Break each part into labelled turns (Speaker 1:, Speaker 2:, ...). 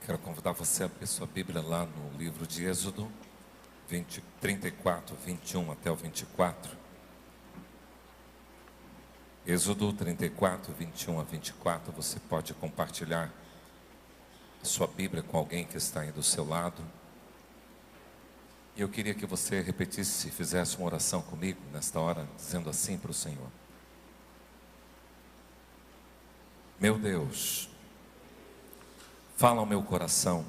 Speaker 1: Quero convidar você a abrir sua Bíblia lá no livro de Êxodo 34, 21 até o 24. Êxodo 34, 21 a 24. Você pode compartilhar a sua Bíblia com alguém que está aí do seu lado. E eu queria que você repetisse, fizesse uma oração comigo nesta hora, dizendo assim para o Senhor: meu Deus, fala ao meu coração,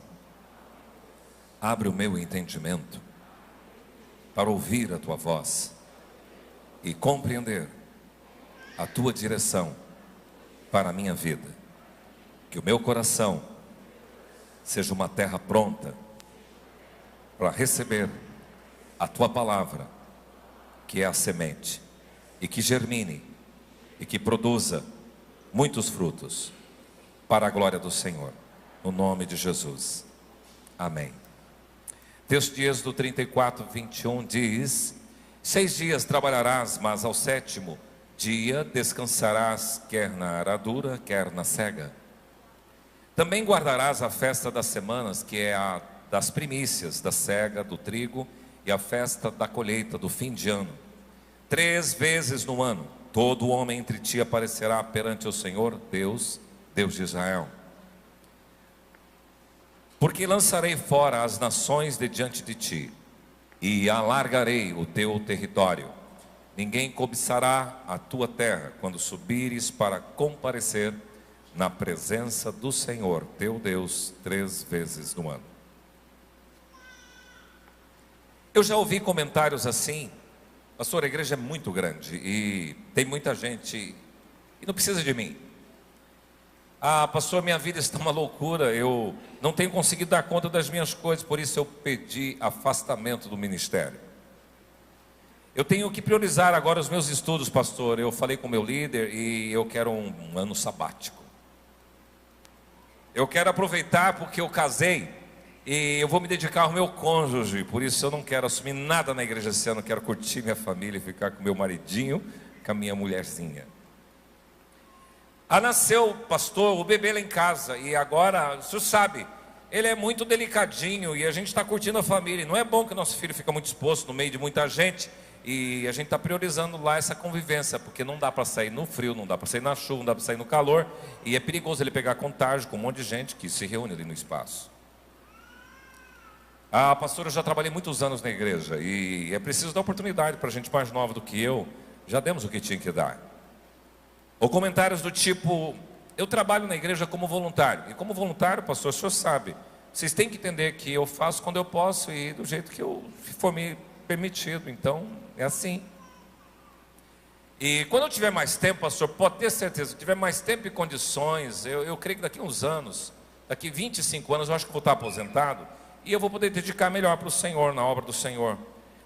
Speaker 1: abre o meu entendimento para ouvir a tua voz e compreender a tua direção para a minha vida. Que o meu coração seja uma terra pronta para receber a tua palavra, que é a semente, e que germine e que produza muitos frutos para a glória do Senhor. No nome de Jesus, amém. Texto de Êxodo 34, 21 diz: 6 dias trabalharás, mas ao 7º dia descansarás, quer na aradura, quer na cega. Também guardarás a festa das semanas, que é a das primícias, da cega, do trigo, e a festa da colheita, do fim de ano. 3 vezes no ano, todo homem entre ti aparecerá perante o Senhor, Deus de Israel. Porque lançarei fora as nações de diante de ti, e alargarei o teu território. Ninguém cobiçará a tua terra, quando subires para comparecer na presença do Senhor, teu Deus, 3 vezes no ano. Eu já ouvi comentários assim: pastor, a igreja é muito grande e tem muita gente e não precisa de mim. Ah, pastor, minha vida está uma loucura, eu não tenho conseguido dar conta das minhas coisas, por isso eu pedi afastamento do ministério. Eu tenho que priorizar agora os meus estudos, pastor. Eu falei com o meu líder e eu quero um ano sabático. Eu quero aproveitar porque eu casei e eu vou me dedicar ao meu cônjuge, por isso eu não quero assumir nada na igreja esse ano. Eu quero curtir minha família e ficar com meu maridinho, com a minha mulherzinha. Nasceu, pastor, o bebê lá em casa, e agora, o senhor sabe, ele é muito delicadinho e a gente está curtindo a família. Não é bom que o nosso filho fica muito exposto no meio de muita gente, e a gente está priorizando lá essa convivência, porque não dá para sair no frio, não dá para sair na chuva, não dá para sair no calor, e é perigoso ele pegar contágio com um monte de gente que se reúne ali no espaço. Pastor, eu já trabalhei muitos anos na igreja, e é preciso dar oportunidade para gente mais nova do que eu. Já demos o que tinha que dar. Ou comentários do tipo: eu trabalho na igreja como voluntário. E como voluntário, pastor, o senhor sabe, vocês têm que entender que eu faço quando eu posso e do jeito que for me permitido. Então, é assim. E quando eu tiver mais tempo, pastor, pode ter certeza, se tiver mais tempo e condições, eu creio que daqui a uns anos, daqui 25 anos, eu acho que vou estar aposentado, e eu vou poder dedicar melhor para o Senhor, na obra do Senhor.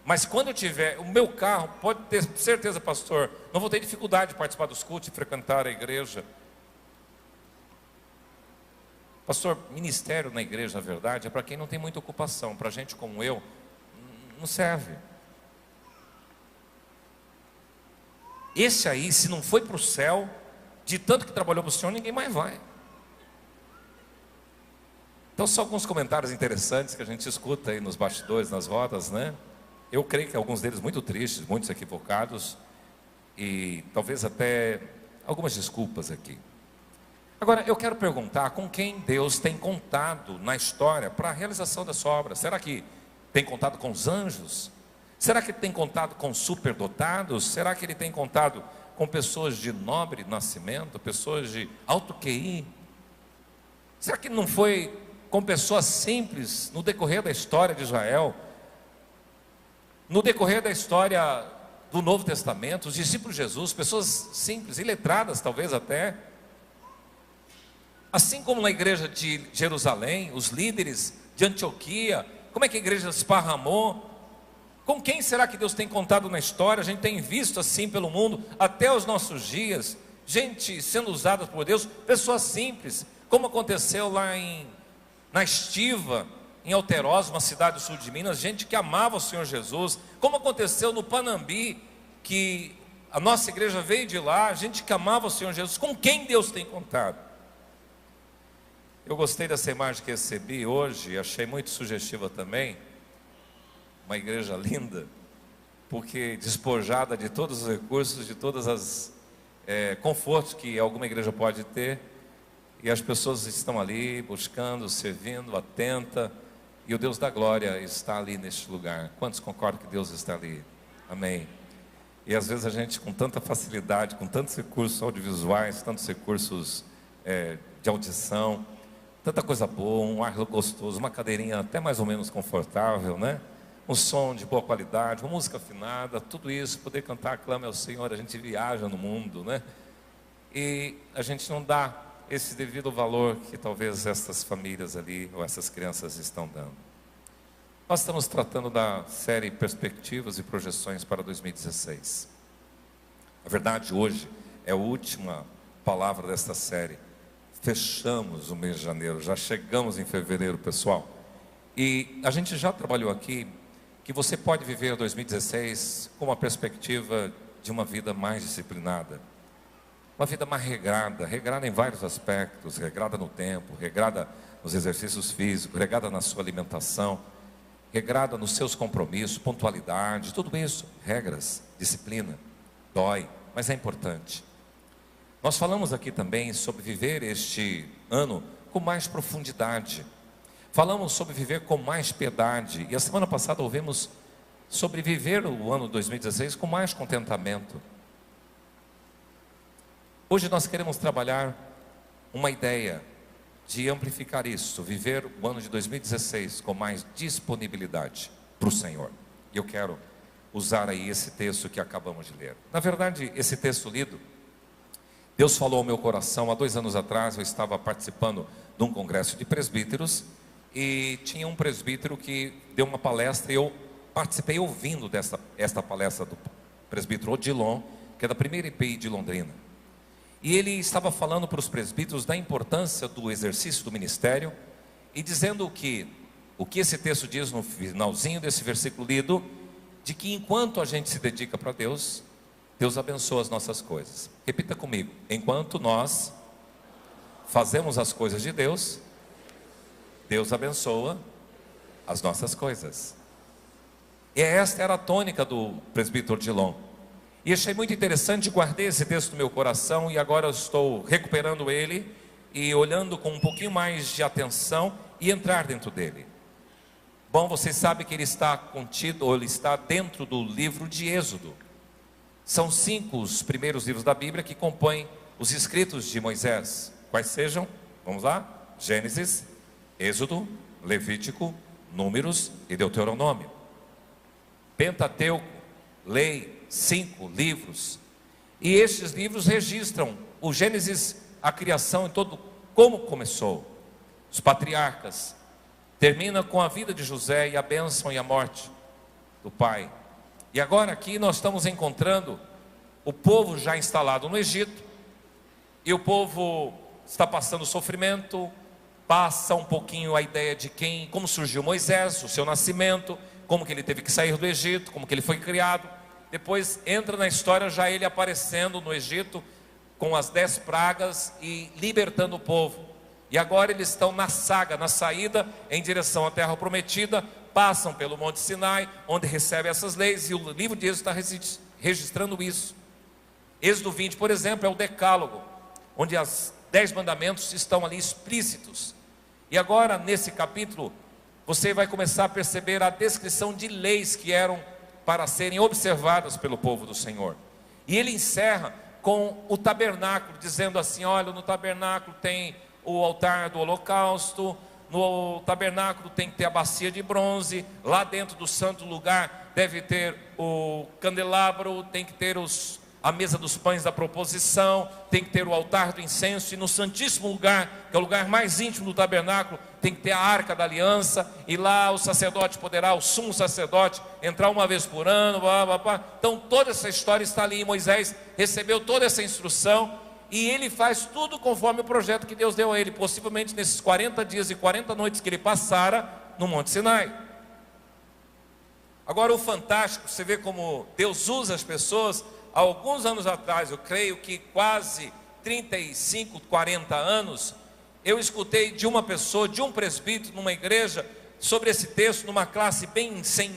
Speaker 1: Mas quando eu tiver o meu carro, pode ter certeza, pastor, não vou ter dificuldade de participar dos cultos e frequentar a igreja. Pastor, ministério na igreja, na verdade, é para quem não tem muita ocupação. Para gente como eu, não serve. Esse aí, se não foi para o céu, de tanto que trabalhou para o Senhor, ninguém mais vai. Então, só alguns comentários interessantes que a gente escuta aí nos bastidores, nas rodas, né? Eu creio que alguns deles muito tristes, muitos equivocados, e talvez até algumas desculpas aqui. Agora, eu quero perguntar com quem Deus tem contado na história para a realização dessa obra. Será que tem contado com os anjos? Será que tem contado com superdotados? Será que ele tem contado com pessoas de nobre nascimento, pessoas de alto QI? Será que não foi com pessoas simples no decorrer da história de Israel? No decorrer da história do Novo Testamento, os discípulos de Jesus, pessoas simples, iletradas talvez até. Assim como na igreja de Jerusalém, os líderes de Antioquia, como é que a igreja se esparramou? Com quem será que Deus tem contado na história? A gente tem visto assim pelo mundo, até os nossos dias, gente sendo usada por Deus, pessoas simples, como aconteceu lá na Estiva, em Alterosa, uma cidade do sul de Minas, gente que amava o Senhor Jesus, como aconteceu no Panambi, que a nossa igreja veio de lá, gente que amava o Senhor Jesus. Com quem Deus tem contado? Eu gostei dessa imagem que recebi hoje, achei muito sugestiva também. Uma igreja linda, porque despojada de todos os recursos, de todas as confortos que alguma igreja pode ter, e as pessoas estão ali buscando, servindo, atenta, e o Deus da glória está ali neste lugar. Quantos concordam que Deus está ali? Amém. E às vezes a gente, com tanta facilidade, com tantos recursos audiovisuais, tantos recursos de audição, tanta coisa boa, um ar gostoso, uma cadeirinha até mais ou menos confortável, né? Um som de boa qualidade, uma música afinada, tudo isso, poder cantar, clame ao Senhor, a gente viaja no mundo, né? E a gente não dá esse devido valor que talvez essas famílias ali, ou essas crianças estão dando. Nós estamos tratando da série Perspectivas e Projeções para 2016. A verdade, hoje é a última palavra desta série. Fechamos o mês de janeiro, já chegamos em fevereiro, pessoal. E a gente já trabalhou aqui que você pode viver 2016 com uma perspectiva de uma vida mais disciplinada. Uma vida mais regrada, regrada em vários aspectos, regrada no tempo, regrada nos exercícios físicos, regrada na sua alimentação, regrada nos seus compromissos, pontualidade, tudo isso, regras, disciplina, dói, mas é importante. Nós falamos aqui também sobre viver este ano com mais profundidade. Falamos sobre viver com mais piedade. E a semana passada ouvimos sobre viver o ano 2016 com mais contentamento. Hoje nós queremos trabalhar uma ideia de amplificar isso, viver o ano de 2016 com mais disponibilidade para o Senhor. E eu quero usar aí esse texto que acabamos de ler. Na verdade, esse texto lido, Deus falou ao meu coração. Há 2 anos atrás eu estava participando de um congresso de presbíteros e tinha um presbítero que deu uma palestra e eu participei ouvindo esta palestra do presbítero Odilon, que é da primeira IPI de Londrina. E ele estava falando para os presbíteros da importância do exercício do ministério e dizendo o que esse texto diz no finalzinho desse versículo lido, de que enquanto a gente se dedica para Deus, Deus abençoa as nossas coisas. Repita comigo: enquanto nós fazemos as coisas de Deus, Deus abençoa as nossas coisas. E esta era a tônica do presbítero Odilon. E achei muito interessante, guardei esse texto no meu coração e agora eu estou recuperando ele e olhando com um pouquinho mais de atenção e entrar dentro dele. Bom, vocês sabem que ele está contido, ou ele está dentro do livro de Êxodo. São 5 os primeiros livros da Bíblia que compõem os escritos de Moisés. Quais sejam? Vamos lá? Gênesis, Êxodo, Levítico, Números e Deuteronômio. Pentateuco, lei, 5 livros. E estes livros registram o Gênesis, a criação e todo como começou. Os patriarcas. Termina com a vida de José e a bênção e a morte do pai. E agora aqui nós estamos encontrando o povo já instalado no Egito. E o povo está passando sofrimento. Passa um pouquinho a ideia de como surgiu Moisés, o seu nascimento, como que ele teve que sair do Egito, como que ele foi criado. Depois entra na história já ele aparecendo no Egito com as 10 pragas e libertando o povo. E agora eles estão na saída em direção à terra prometida, passam pelo Monte Sinai, onde recebem essas leis, e o livro de Êxodo está registrando isso. Êxodo 20, por exemplo, é o decálogo, onde os 10 mandamentos estão ali explícitos. E agora, nesse capítulo, você vai começar a perceber a descrição de leis que eram para serem observadas pelo povo do Senhor. E ele encerra com o tabernáculo, dizendo assim: olha, no tabernáculo tem o altar do holocausto, no tabernáculo tem que ter a bacia de bronze, lá dentro do santo lugar deve ter o candelabro, tem que ter a mesa dos pães da proposição, tem que ter o altar do incenso, e no santíssimo lugar, que é o lugar mais íntimo do tabernáculo, tem que ter a arca da aliança, e lá o sacerdote poderá, o sumo sacerdote, entrar uma vez por ano, blá, blá, blá. Então toda essa história está ali. Moisés recebeu toda essa instrução, e ele faz tudo conforme o projeto que Deus deu a ele, possivelmente nesses 40 dias e 40 noites que ele passara no Monte Sinai. Agora o fantástico, você vê como Deus usa as pessoas. Há alguns anos atrás, eu creio que quase 35, 40 anos, eu escutei de uma pessoa, de um presbítero numa igreja, sobre esse texto, numa classe bem sem,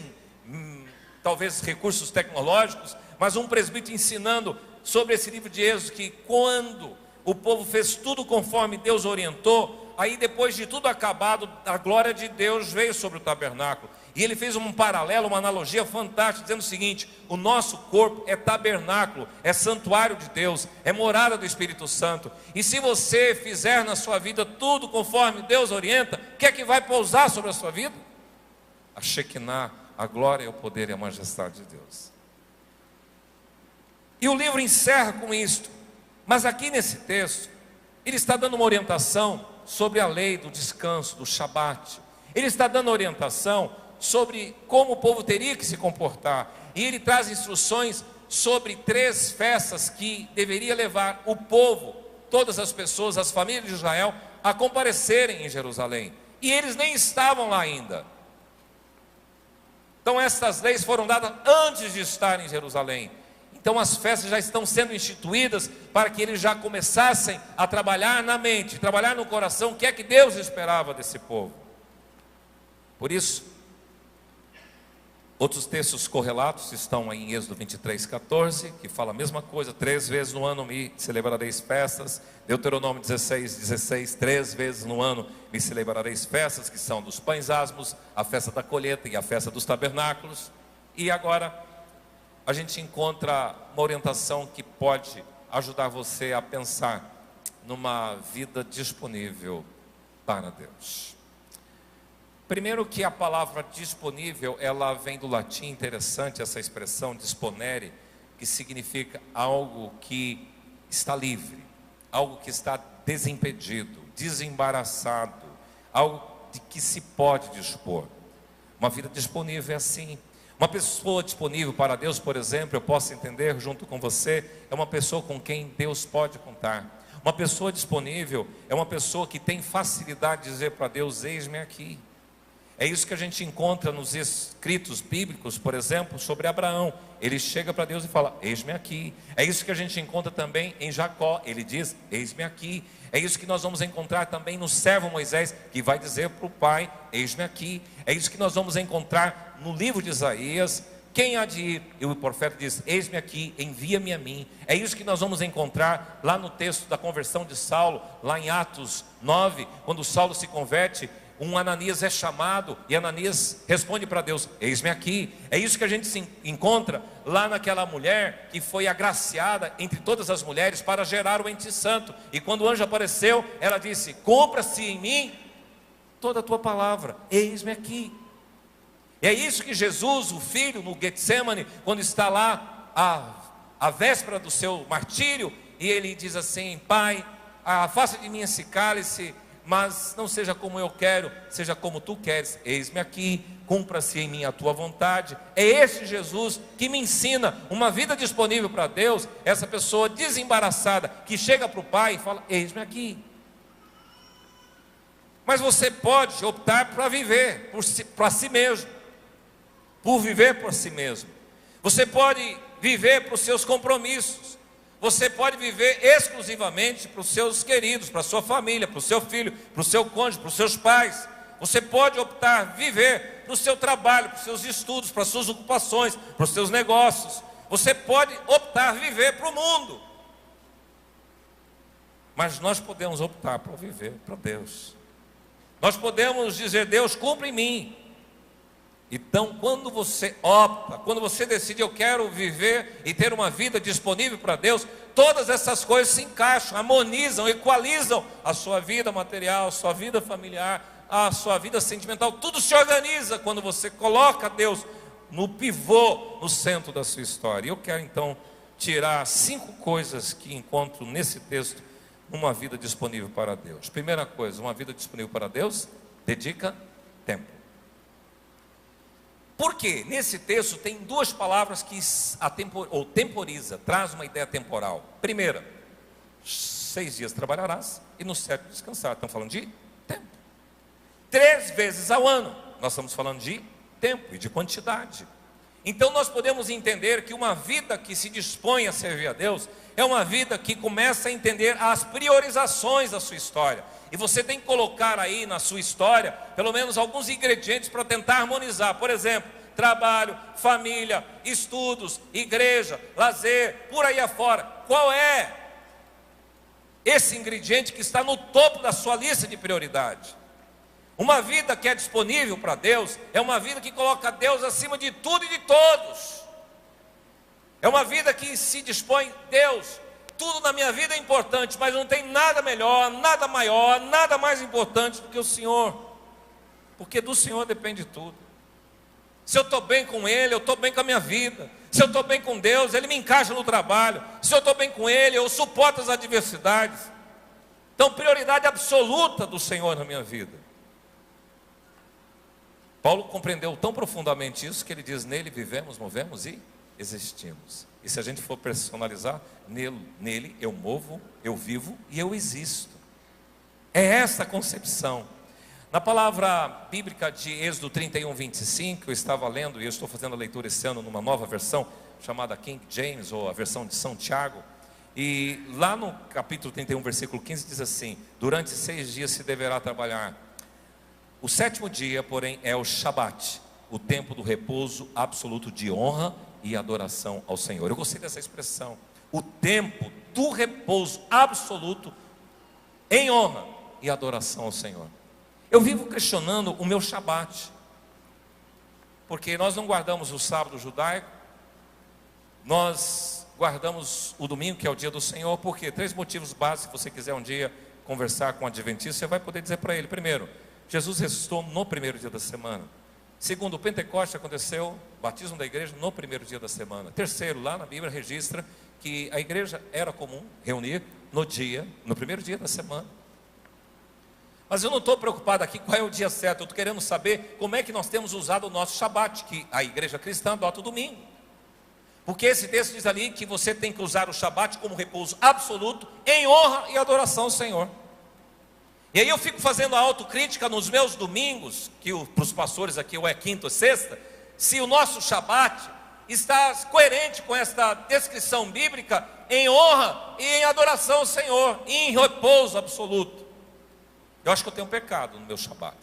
Speaker 1: talvez, recursos tecnológicos, mas um presbítero ensinando sobre esse livro de Êxodo, que quando o povo fez tudo conforme Deus orientou, aí depois de tudo acabado, a glória de Deus veio sobre o tabernáculo. E ele fez um paralelo, uma analogia fantástica, dizendo o seguinte: o nosso corpo é tabernáculo, é santuário de Deus, é morada do Espírito Santo. E se você fizer na sua vida tudo conforme Deus orienta, o que é que vai pousar sobre a sua vida? A Shekinah, a glória, o poder e a majestade de Deus. E o livro encerra com isto, mas aqui nesse texto, ele está dando uma orientação sobre a lei do descanso, do Shabat. Ele está dando orientação sobre como o povo teria que se comportar. E ele traz instruções sobre 3 festas que deveria levar o povo, todas as pessoas, as famílias de Israel, a comparecerem em Jerusalém. E eles nem estavam lá ainda. Então estas leis foram dadas antes de estar em Jerusalém. Então as festas já estão sendo instituídas para que eles já começassem a trabalhar na mente, trabalhar no coração, o que é que Deus esperava desse povo. Por isso, outros textos correlatos estão aí em Êxodo 23:14, que fala a mesma coisa: 3 vezes no ano me celebrareis festas. Deuteronômio 16:16, 3 vezes no ano me celebrareis festas, que são dos pães asmos, a festa da colheita e a festa dos tabernáculos. E agora a gente encontra uma orientação que pode ajudar você a pensar numa vida disponível para Deus. Primeiro que a palavra disponível, ela vem do latim, interessante essa expressão disponere, que significa algo que está livre, algo que está desimpedido, desembaraçado, algo de que se pode dispor. Uma vida disponível é assim. Uma pessoa disponível para Deus, por exemplo, eu posso entender junto com você, é uma pessoa com quem Deus pode contar. Uma pessoa disponível é uma pessoa que tem facilidade de dizer para Deus: eis-me aqui. É isso que a gente encontra nos escritos bíblicos, por exemplo, sobre Abraão. Ele chega para Deus e fala: eis-me aqui. É isso que a gente encontra também em Jacó. Ele diz: eis-me aqui. É isso que nós vamos encontrar também no servo Moisés, que vai dizer para o pai: eis-me aqui. É isso que nós vamos encontrar no livro de Isaías: quem há de ir? E o profeta diz: eis-me aqui, envia-me a mim. É isso que nós vamos encontrar lá no texto da conversão de Saulo, lá em Atos 9, quando Saulo se converte. Um Ananias é chamado e Ananias responde para Deus: eis-me aqui. É isso que a gente se encontra lá naquela mulher que foi agraciada entre todas as mulheres para gerar o ente santo. E quando o anjo apareceu, ela disse: cumpra-se em mim toda a tua palavra, eis-me aqui. E é isso que Jesus, o Filho, no Getsemane, quando está lá à véspera do seu martírio, e ele diz assim: Pai, afasta de mim esse cálice, mas não seja como eu quero, seja como tu queres. Eis-me aqui, cumpra-se em mim a tua vontade. É esse Jesus que me ensina uma vida disponível para Deus. Essa pessoa desembaraçada que chega para o Pai e fala: eis-me aqui. Mas você pode optar para viver para si mesmo, por viver por si mesmo. Você pode viver para os seus compromissos. Você pode viver exclusivamente para os seus queridos, para a sua família, para o seu filho, para o seu cônjuge, para os seus pais. Você pode optar viver para o seu trabalho, para os seus estudos, para as suas ocupações, para os seus negócios. Você pode optar viver para o mundo. Mas nós podemos optar por viver para Deus. Nós podemos dizer: Deus, cumpre em mim. Então, quando você opta, quando você decide: eu quero viver e ter uma vida disponível para Deus, todas essas coisas se encaixam, harmonizam, equalizam a sua vida material, a sua vida familiar, a sua vida sentimental. Tudo se organiza quando você coloca Deus no pivô, no centro da sua história. E eu quero então tirar 5 coisas que encontro nesse texto numa vida disponível para Deus. Primeira coisa, uma vida disponível para Deus dedica tempo. Porque nesse texto tem 2 palavras que temporiza, traz uma ideia temporal. Primeira, 6 dias trabalharás e no 7º descansar. Estamos falando de tempo. 3 vezes ao ano, nós estamos falando de tempo e de quantidade. Então nós podemos entender que uma vida que se dispõe a servir a Deus é uma vida que começa a entender as priorizações da sua história. E você tem que colocar aí na sua história pelo menos alguns ingredientes para tentar harmonizar. Por exemplo, trabalho, família, estudos, igreja, lazer, por aí afora. Qual é esse ingrediente que está no topo da sua lista de prioridade? Uma vida que é disponível para Deus é uma vida que coloca Deus acima de tudo e de todos. É uma vida que se dispõe, Deus, tudo na minha vida é importante, mas não tem nada melhor, nada maior, nada mais importante do que o Senhor, porque do Senhor depende tudo. Se eu estou bem com Ele, eu estou bem com a minha vida. Se eu estou bem com Deus, Ele me encaixa no trabalho. Se eu estou bem com Ele, eu suporto as adversidades. Então, prioridade absoluta do Senhor na minha vida. Paulo compreendeu tão profundamente isso que ele diz: nele vivemos, movemos e existimos. E se a gente for personalizar, nele eu movo, eu vivo e eu existo. É essa a concepção. Na palavra bíblica de Êxodo 31, 25, eu estava lendo, e eu estou fazendo a leitura esse ano numa nova versão, chamada King James, ou a versão de São Tiago. E lá no capítulo 31, versículo 15, diz assim: durante 6 dias se deverá trabalhar. O 7º dia, porém, é o Shabat, o tempo do repouso absoluto de honra e adoração ao Senhor. Eu gostei dessa expressão, o tempo do repouso absoluto em honra e adoração ao Senhor. Eu vivo questionando o meu Shabat, porque nós não guardamos o sábado judaico, nós guardamos o domingo, que é o dia do Senhor. Por quê? 3 motivos básicos. Se você quiser um dia conversar com um adventista, você vai poder dizer para ele: primeiro, Jesus ressuscitou no primeiro dia da semana. Segundo, o Pentecoste aconteceu, o batismo da igreja, no primeiro dia da semana. Terceiro, lá na Bíblia registra que a igreja era comum reunir no primeiro dia da semana. Mas eu não estou preocupado aqui qual é o dia certo, eu estou querendo saber como é que nós temos usado o nosso Shabat, que a igreja cristã adota o domingo. Porque esse texto diz ali que você tem que usar o Shabat como repouso absoluto, em honra e adoração ao Senhor. E aí eu fico fazendo a autocrítica nos meus domingos, que para os pastores aqui ou é quinta ou sexta, se o nosso Shabat está coerente com esta descrição bíblica, em honra e em adoração ao Senhor, e em repouso absoluto. Eu acho que eu tenho um pecado no meu Shabat.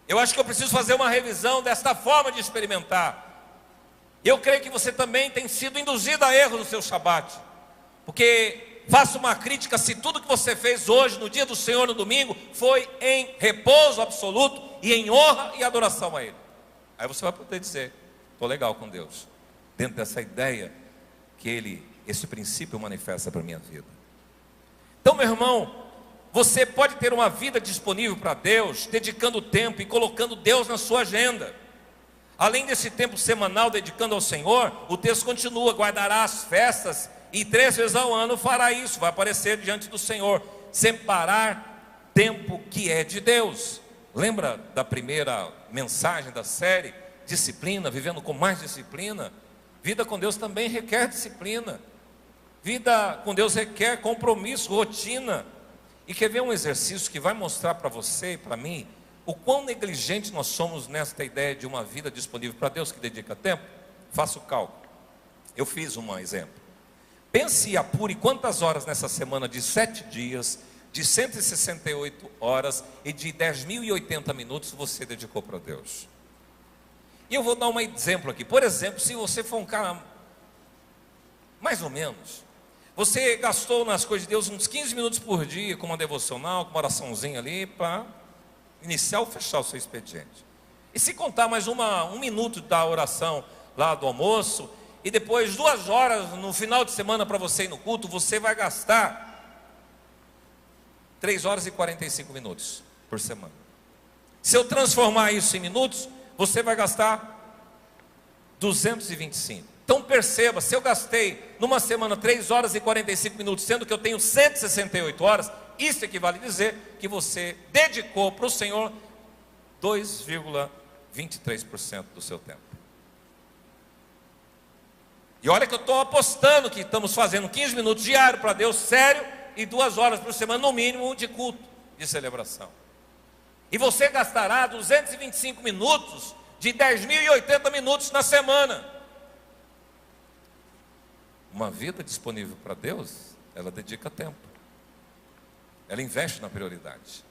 Speaker 1: Eu acho que eu preciso fazer uma revisão desta forma de experimentar. Eu creio que você também tem sido induzido a erro no seu Shabat, porque faça uma crítica se tudo que você fez hoje, no dia do Senhor, no domingo, foi em repouso absoluto e em honra e adoração a Ele. Aí você vai poder dizer: estou legal com Deus, dentro dessa ideia que esse princípio manifesta para a minha vida. Então, meu irmão, você pode ter uma vida disponível para Deus, dedicando tempo e colocando Deus na sua agenda. Além desse tempo semanal dedicando ao Senhor, o texto continua: guardará as festas e 3 vezes ao ano fará isso, vai aparecer diante do Senhor, separar tempo que é de Deus. Lembra da primeira mensagem da série, disciplina, vivendo com mais disciplina? Vida com Deus também requer disciplina. Vida com Deus requer compromisso, rotina. E quer ver um exercício que vai mostrar para você e para mim o quão negligente nós somos nesta ideia de uma vida disponível para Deus que dedica tempo? Faça o cálculo. Eu fiz um exemplo. Pense e apure quantas horas nessa semana de 7 dias, de 168 horas e de 10.080 minutos você dedicou para Deus. E eu vou dar um exemplo aqui. Por exemplo, se você for um cara mais ou menos, você gastou nas coisas de Deus uns 15 minutos por dia, com uma devocional, com uma oraçãozinha ali, para iniciar ou fechar o seu expediente. E se contar mais um minuto da oração lá do almoço, e depois 2 horas no final de semana para você ir no culto, você vai gastar 3 horas e 45 minutos por semana. Se eu transformar isso em minutos, você vai gastar 225. Então perceba, se eu gastei numa semana 3 horas e 45 minutos, sendo que eu tenho 168 horas, isso equivale a dizer que você dedicou para o Senhor 2,23% do seu tempo. E olha que eu estou apostando que estamos fazendo 15 minutos diário para Deus, sério, e 2 horas por semana no mínimo de culto, de celebração. E você gastará 225 minutos de 10.080 minutos na semana. Uma vida disponível para Deus, ela dedica tempo. Ela investe na prioridade.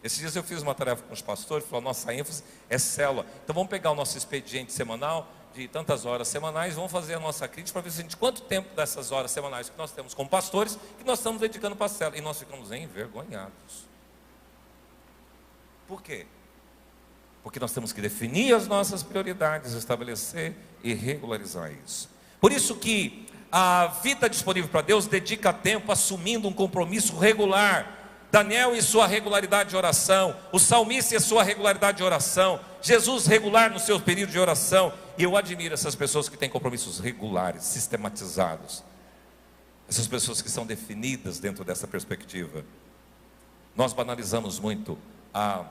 Speaker 1: Esses dias eu fiz uma tarefa com os pastores, falou, nossa ênfase é célula. Então vamos pegar o nosso expediente semanal, de tantas horas semanais, vamos fazer a nossa crítica para ver se quanto tempo dessas horas semanais que nós temos como pastores, que nós estamos dedicando para a célula. E nós ficamos envergonhados. Por quê? Porque nós temos que definir as nossas prioridades, estabelecer e regularizar isso. Por isso que a vida disponível para Deus dedica tempo assumindo um compromisso regular. Daniel e sua regularidade de oração, o salmista e a sua regularidade de oração, Jesus regular no seu período de oração. E eu admiro essas pessoas que têm compromissos regulares, sistematizados. Essas pessoas que são definidas dentro dessa perspectiva. Nós banalizamos muito a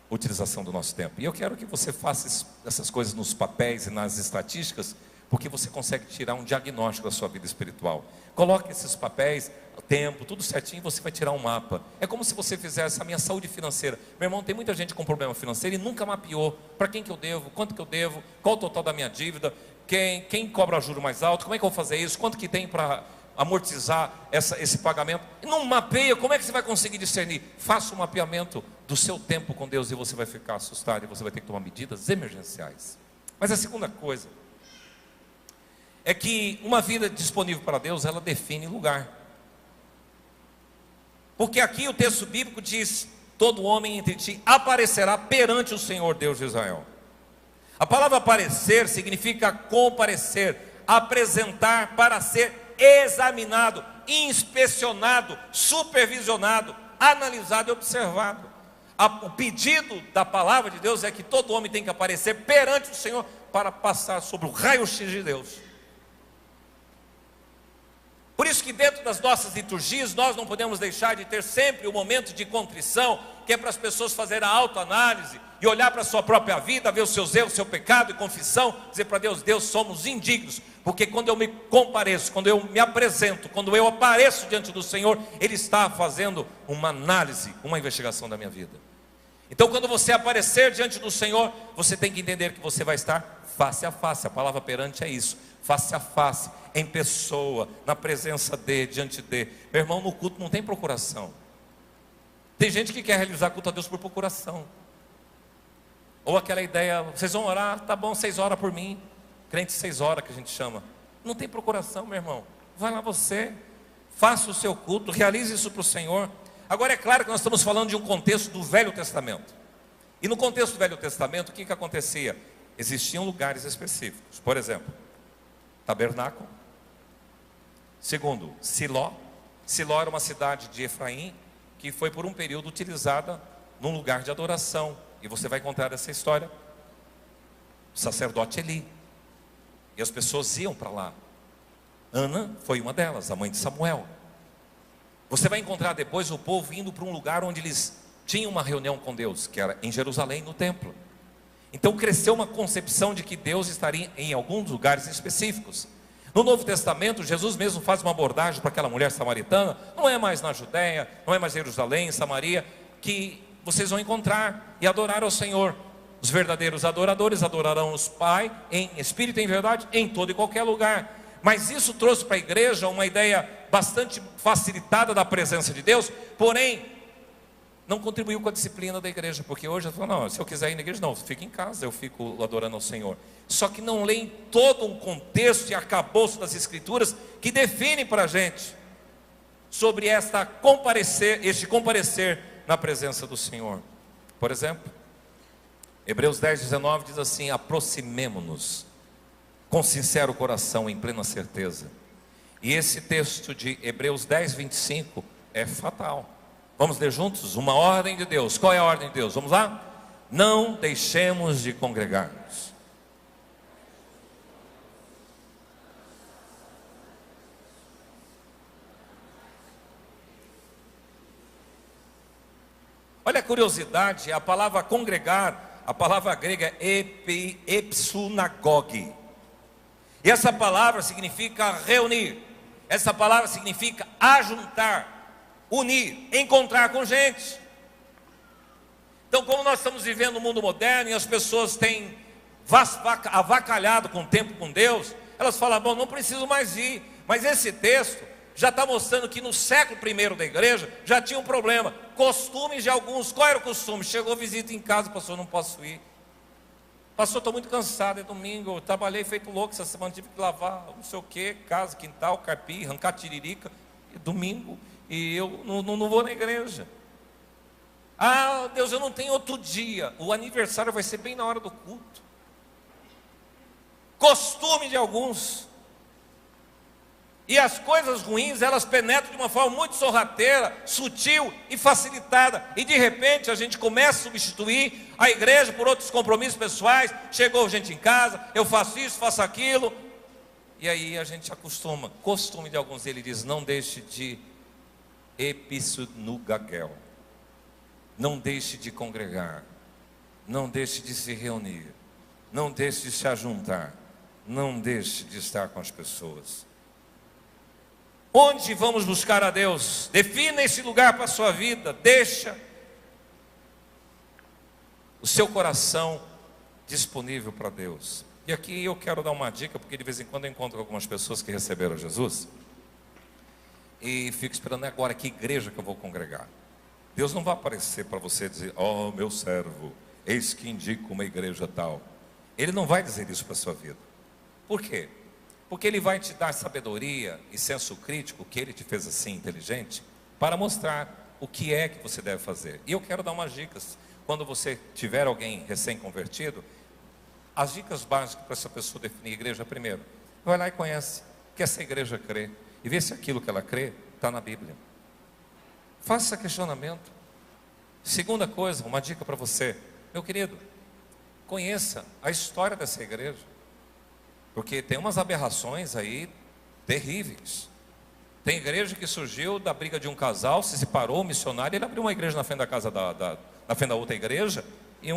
Speaker 1: utilização do nosso tempo. E eu quero que você faça essas coisas nos papéis e nas estatísticas, porque você consegue tirar um diagnóstico da sua vida espiritual. Coloque esses papéis, tempo, tudo certinho, você vai tirar um mapa. É como se você fizesse a minha saúde financeira. Meu irmão, tem muita gente com problema financeiro e nunca mapeou para quem que eu devo, quanto que eu devo, qual o total da minha dívida, quem cobra juro mais alto, como é que eu vou fazer isso, quanto que tem para amortizar esse pagamento. E não mapeia, como é que você vai conseguir discernir? Faça um mapeamento do seu tempo com Deus e você vai ficar assustado e você vai ter que tomar medidas emergenciais. Mas a segunda coisa é que uma vida disponível para Deus, ela define lugar. Porque aqui o texto bíblico diz, todo homem entre ti aparecerá perante o Senhor Deus de Israel. A palavra aparecer significa comparecer, apresentar para ser examinado, inspecionado, supervisionado, analisado e observado. O pedido da palavra de Deus é que todo homem tem que aparecer perante o Senhor para passar sobre o raio-x de Deus. Por isso que dentro das nossas liturgias, nós não podemos deixar de ter sempre o momento de contrição, que é para as pessoas fazerem a autoanálise e olhar para a sua própria vida, ver os seus erros, o seu pecado e confissão, dizer para Deus, Deus, somos indignos, porque quando eu me compareço, quando eu me apresento, quando eu apareço diante do Senhor, Ele está fazendo uma análise, uma investigação da minha vida. Então quando você aparecer diante do Senhor, você tem que entender que você vai estar face a face. A palavra perante é isso, face a face, em pessoa, na presença de, diante de. Meu irmão, no culto não tem procuração. Tem gente que quer realizar culto a Deus por procuração. Ou aquela ideia, vocês vão orar, tá bom, 6 horas por mim. Crente 6 horas que a gente chama. Não tem procuração, meu irmão. Vai lá você, faça o seu culto, realize isso para o Senhor. Agora é claro que nós estamos falando de um contexto do Velho Testamento. E no contexto do Velho Testamento, o que acontecia? Existiam lugares específicos. Por exemplo, tabernáculo. Segundo, Siló. Siló era uma cidade de Efraim, que foi por um período utilizada num lugar de adoração. E você vai encontrar essa história. O sacerdote Eli. E as pessoas iam para lá. Ana foi uma delas, a mãe de Samuel. Você vai encontrar depois o povo indo para um lugar onde eles tinham uma reunião com Deus, que era em Jerusalém, no templo. Então cresceu uma concepção de que Deus estaria em alguns lugares específicos. No Novo Testamento, Jesus mesmo faz uma abordagem para aquela mulher samaritana. Não é mais na Judéia, não é mais em Jerusalém, em Samaria, que vocês vão encontrar e adorar ao Senhor. Os verdadeiros adoradores adorarão os Pai em espírito e em verdade, em todo e qualquer lugar. Mas isso trouxe para a igreja uma ideia bastante facilitada da presença de Deus, porém, não contribuiu com a disciplina da igreja, porque hoje eu falo, não, se eu quiser ir na igreja, não, fica em casa, eu fico adorando ao Senhor. Só que não leem todo um contexto e arcabouço das Escrituras que definem para a gente sobre este comparecer na presença do Senhor. Por exemplo, Hebreus 10:19 diz assim: aproximemo-nos com sincero coração, em plena certeza. E esse texto de Hebreus 10:25 é fatal. Vamos ler juntos? Uma ordem de Deus. Qual é a ordem de Deus? Vamos lá? Não deixemos de congregar-nos. Olha a curiosidade, a palavra congregar, a palavra grega é epsunagoge. E essa palavra significa reunir. Essa palavra significa ajuntar, unir, encontrar com gente. Então, como nós estamos vivendo um mundo moderno e as pessoas têm avacalhado com o tempo com Deus, elas falam, bom, não preciso mais ir. Mas esse texto já está mostrando que no século I da igreja já tinha um problema. Costumes de alguns. Qual era o costume? Chegou visita em casa, pastor, não posso ir. Pastor, estou muito cansado, é domingo, eu trabalhei feito louco essa semana, tive que lavar não sei o que, casa, quintal, carpi, arrancar tiririca, domingo, e eu não vou na igreja. Ah, Deus, eu não tenho outro dia, o aniversário vai ser bem na hora do culto. Costume de alguns. E as coisas ruins, elas penetram de uma forma muito sorrateira, sutil e facilitada. E de repente a gente começa a substituir a igreja por outros compromissos pessoais. Chegou gente em casa, eu faço isso, faço aquilo. E aí a gente acostuma. Costume de alguns, ele diz, não deixe de episnugagel. Não deixe de congregar. Não deixe de se reunir. Não deixe de se ajuntar. Não deixe de estar com as pessoas. Onde vamos buscar a Deus? Defina esse lugar para a sua vida. Deixa o seu coração disponível para Deus. E aqui eu quero dar uma dica, porque de vez em quando eu encontro algumas pessoas que receberam Jesus e fico esperando agora que igreja que eu vou congregar. Deus não vai aparecer para você dizer, oh meu servo, eis que indico uma igreja tal. Ele não vai dizer isso para a sua vida. Por quê? Porque Ele vai te dar sabedoria e senso crítico, que Ele te fez assim inteligente, para mostrar o que é que você deve fazer. E eu quero dar umas dicas. Quando você tiver alguém recém-convertido, as dicas básicas para essa pessoa definir a igreja, primeiro, vai lá e conhece o que essa igreja crê, e vê se aquilo que ela crê está na Bíblia. Faça questionamento. Segunda coisa, uma dica para você, meu querido, conheça a história dessa igreja. Porque tem umas aberrações aí terríveis. Tem igreja que surgiu da briga de um casal, se separou, missionário, ele abriu uma igreja na frente da casa na frente da outra igreja, e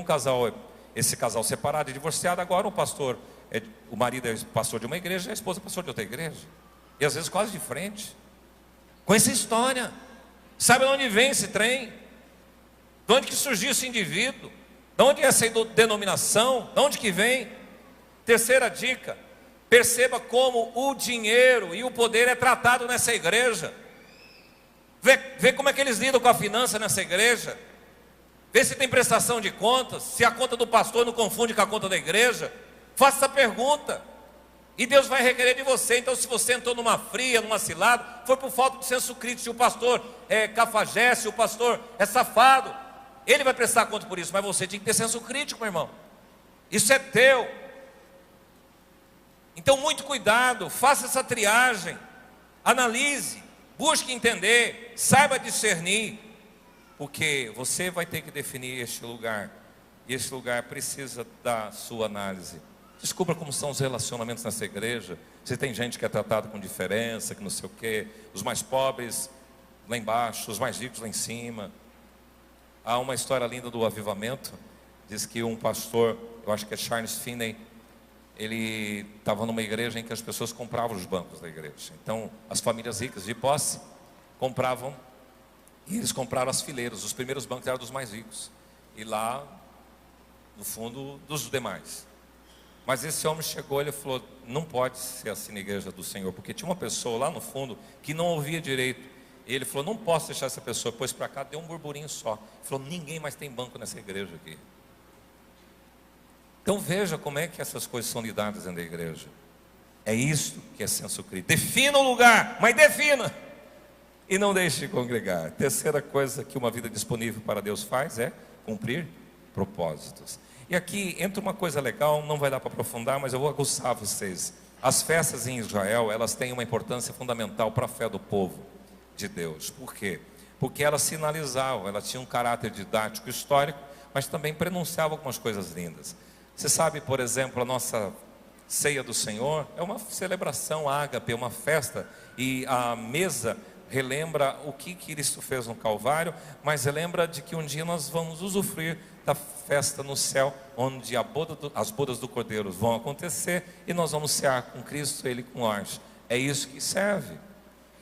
Speaker 1: esse casal separado e divorciado, agora o marido é pastor de uma igreja, a esposa é pastor de outra igreja. E às vezes quase de frente. Conhece a história. Sabe de onde vem esse trem? De onde que surgiu esse indivíduo? De onde é essa denominação? De onde que vem? Terceira dica, perceba como o dinheiro e o poder é tratado nessa igreja. Vê como é que eles lidam com a finança nessa igreja. Vê se tem prestação de contas, se a conta do pastor não confunde com a conta da igreja. Faça essa pergunta. E Deus vai requerer de você. Então se você entrou numa fria, numa cilada, foi por falta de senso crítico. Se o pastor é cafajeste, se o pastor é safado, ele vai prestar conta por isso. Mas você tem que ter senso crítico, meu irmão. Isso é teu. Então muito cuidado, faça essa triagem, analise, busque entender, saiba discernir, porque você vai ter que definir este lugar, e este lugar precisa da sua análise. Descubra como são os relacionamentos nessa igreja, se tem gente que é tratado com diferença, que não sei o quê, os mais pobres lá embaixo, os mais ricos lá em cima. Há uma história linda do avivamento, diz que um pastor, eu acho que é Charles Finney, ele estava numa igreja em que as pessoas compravam os bancos da igreja. Então, as famílias ricas de posse compravam, e eles compraram as fileiras. Os primeiros bancos eram dos mais ricos, e lá, no fundo, dos demais. Mas esse homem chegou, ele falou, não pode ser assim na igreja do Senhor, porque tinha uma pessoa lá no fundo que não ouvia direito. E ele falou, não posso deixar essa pessoa. Pôs para cá, deu um burburinho só. Ele falou, ninguém mais tem banco nessa igreja aqui. Então veja como é que essas coisas são lidadas dentro da igreja. É isso que é senso crítico. Defina o lugar, mas defina. E não deixe de congregar. Terceira coisa que uma vida disponível para Deus faz é cumprir propósitos. E aqui entra uma coisa legal, não vai dar para aprofundar, mas eu vou aguçar vocês. As festas em Israel, elas têm uma importância fundamental para a fé do povo de Deus. Por quê? Porque elas sinalizavam, elas tinham um caráter didático histórico, mas também prenunciavam algumas coisas lindas. Você sabe, por exemplo, a nossa ceia do Senhor é uma celebração ágape, é uma festa, e a mesa relembra o que Cristo fez no Calvário, mas relembra de que um dia nós vamos usufruir da festa no céu, onde as bodas do Cordeiro vão acontecer, e nós vamos cear com Cristo, Ele com nós. É isso que serve.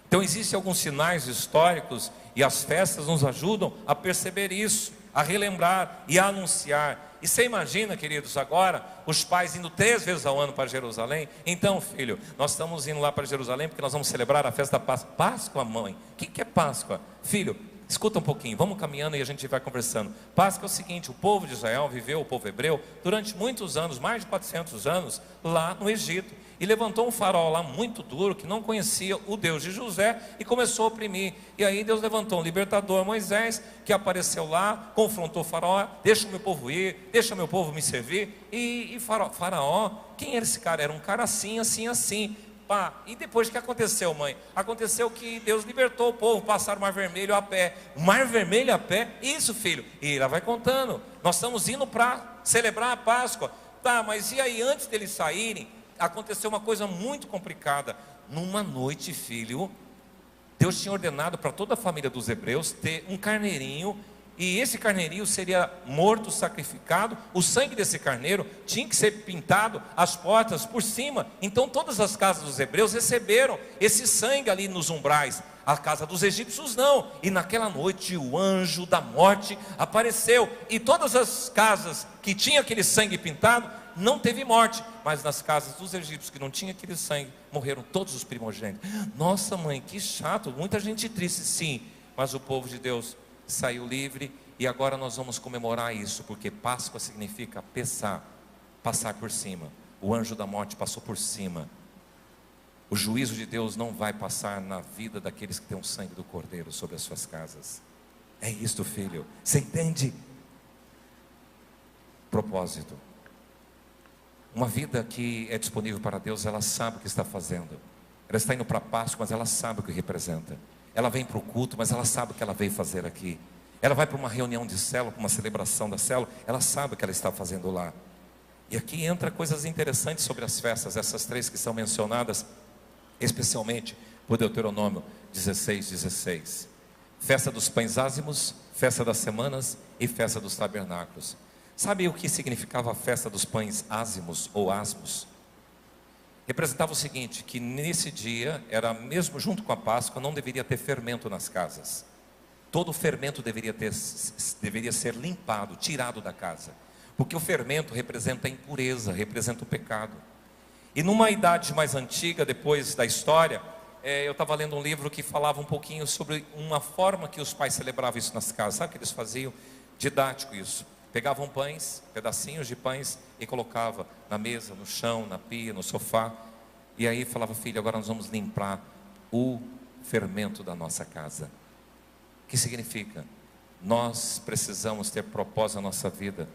Speaker 1: Então existem alguns sinais históricos, e as festas nos ajudam a perceber isso, a relembrar e a anunciar. E você imagina, queridos, agora os pais indo 3 vezes ao ano para Jerusalém. Então, filho, nós estamos indo lá para Jerusalém porque nós vamos celebrar a festa da Páscoa. Páscoa, mãe? O que é Páscoa? Filho, escuta um pouquinho, vamos caminhando e a gente vai conversando. Páscoa é o seguinte: o povo de Israel viveu, o povo hebreu, durante muitos anos, mais de 400 anos, lá no Egito. E levantou um faraó lá muito duro, que não conhecia o Deus de José, e começou a oprimir. E aí Deus levantou um libertador, Moisés, que apareceu lá, confrontou o faraó: deixa o meu povo ir, deixa o meu povo me servir. E faraó, quem era esse cara? Era um cara assim, assim, assim. Pá. E depois o que aconteceu, mãe? Aconteceu que Deus libertou o povo, passaram o Mar Vermelho a pé. O Mar Vermelho a pé? Isso, filho. E ela vai contando. Nós estamos indo para celebrar a Páscoa. Tá, mas e aí, antes deles saírem, aconteceu uma coisa muito complicada. Numa noite, filho, Deus tinha ordenado para toda a família dos hebreus ter um carneirinho, e esse carneirinho seria morto, sacrificado. O sangue desse carneiro tinha que ser pintado as portas por cima. Então todas as casas dos hebreus receberam esse sangue ali nos umbrais. A casa dos egípcios não. E naquela noite o anjo da morte apareceu, e todas as casas que tinham aquele sangue pintado não teve morte, mas nas casas dos egípcios que não tinha aquele sangue, morreram todos os primogênitos. Nossa, mãe, que chato, muita gente triste, sim, mas o povo de Deus saiu livre. E agora nós vamos comemorar isso, porque Páscoa significa passar por cima. O anjo da morte passou por cima. O juízo de Deus não vai passar na vida daqueles que têm o sangue do Cordeiro sobre as suas casas. É isto, filho, você entende? Propósito. Uma vida que é disponível para Deus, ela sabe o que está fazendo. Ela está indo para a Páscoa, mas ela sabe o que representa. Ela vem para o culto, mas ela sabe o que ela veio fazer aqui. Ela vai para uma reunião de célula, para uma celebração da célula, ela sabe o que ela está fazendo lá. E aqui entra coisas interessantes sobre as festas, essas 3 que são mencionadas, especialmente por Deuteronômio 16:16. Festa dos pães ázimos, festa das semanas e festa dos tabernáculos. Sabe o que significava a festa dos pães ázimos ou asmos? Representava o seguinte, que nesse dia, era mesmo junto com a Páscoa, não deveria ter fermento nas casas. Todo o fermento deveria ser limpado, tirado da casa. Porque o fermento representa a impureza, representa o pecado. E numa idade mais antiga, depois da história, eu estava lendo um livro que falava um pouquinho sobre uma forma que os pais celebravam isso nas casas. Sabe o que eles faziam? Didático isso. Pegavam pães, pedacinhos de pães, e colocava na mesa, no chão, na pia, no sofá. E aí falava: filho, agora nós vamos limpar o fermento da nossa casa. O que significa? Nós precisamos ter propósito na nossa vida.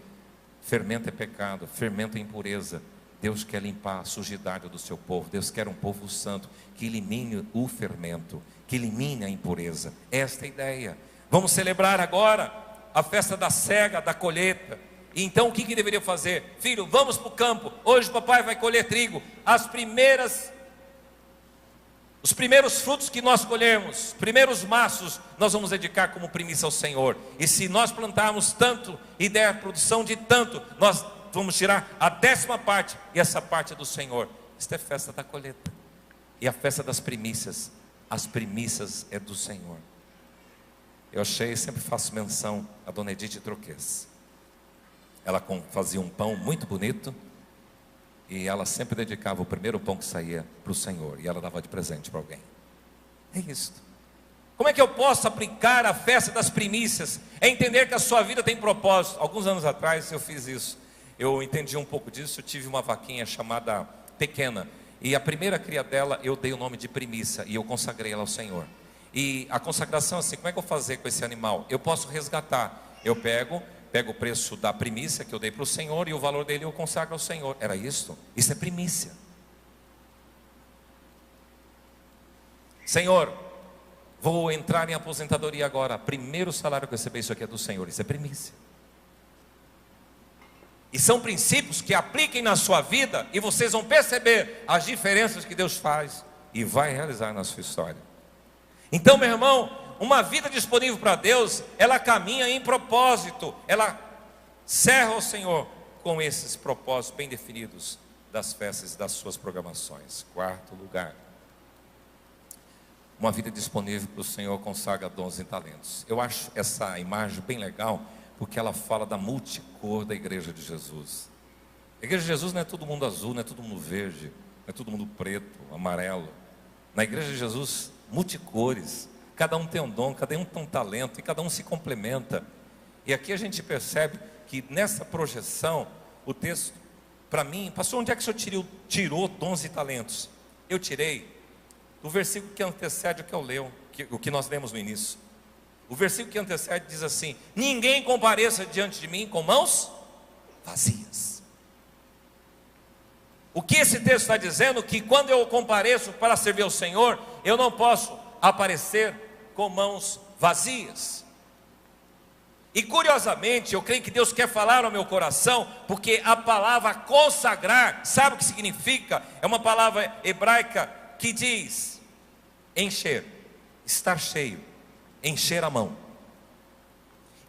Speaker 1: Fermento é pecado, fermento é impureza. Deus quer limpar a sujidade do seu povo. Deus quer um povo santo, que elimine o fermento, que elimine a impureza. Esta é a ideia. Vamos celebrar agora a festa da cega, da colheita. E então o que deveria fazer? Filho, vamos para o campo. Hoje o papai vai colher trigo. Os primeiros frutos que nós colhermos, primeiros maços, nós vamos dedicar como primícia ao Senhor. E se nós plantarmos tanto e der a produção de tanto, nós vamos tirar a 10ª parte, e essa parte é do Senhor. Isto é festa da colheita. E a festa das primícias, as primícias é do Senhor. Eu sempre faço menção a Dona Edith Troquês. Ela fazia um pão muito bonito, e ela sempre dedicava o primeiro pão que saía para o Senhor, e ela dava de presente para alguém. É isso. Como é que eu posso aplicar a festa das primícias? É entender que a sua vida tem propósito. Alguns anos atrás eu fiz isso. Eu entendi um pouco disso. Eu tive uma vaquinha chamada Pequena, e a primeira cria dela eu dei o nome de primícia, e eu consagrei ela ao Senhor. E a consagração assim, como é que eu vou fazer com esse animal? Eu posso resgatar. Eu pego o preço da primícia que eu dei para o Senhor, e o valor dele eu consagro ao Senhor. Era isso? Isso é primícia. Senhor, vou entrar em aposentadoria agora. Primeiro salário que eu receber, isso aqui é do Senhor. Isso é primícia. E são princípios que apliquem na sua vida, e vocês vão perceber as diferenças que Deus faz e vai realizar na sua história. Então, meu irmão, uma vida disponível para Deus, ela caminha em propósito, ela serve ao Senhor com esses propósitos bem definidos das festas e das suas programações. 4º lugar, uma vida disponível para o Senhor consagra dons e talentos. Eu acho essa imagem bem legal, porque ela fala da multicor da igreja de Jesus. A igreja de Jesus não é todo mundo azul, não é todo mundo verde, não é todo mundo preto, amarelo. Na igreja de Jesus, multicores, cada um tem um dom, cada um tem um talento, e cada um se complementa. E aqui a gente percebe que nessa projeção, o texto, para mim, pastor, onde é que o senhor tirou dons e talentos? Eu tirei do versículo que antecede o que nós lemos no início. O versículo que antecede diz assim: ninguém compareça diante de mim com mãos vazias. O que esse texto está dizendo? Que quando eu compareço para servir ao Senhor, eu não posso aparecer com mãos vazias. E curiosamente, eu creio que Deus quer falar ao meu coração, porque a palavra consagrar, sabe o que significa? É uma palavra hebraica que diz encher, estar cheio, encher a mão.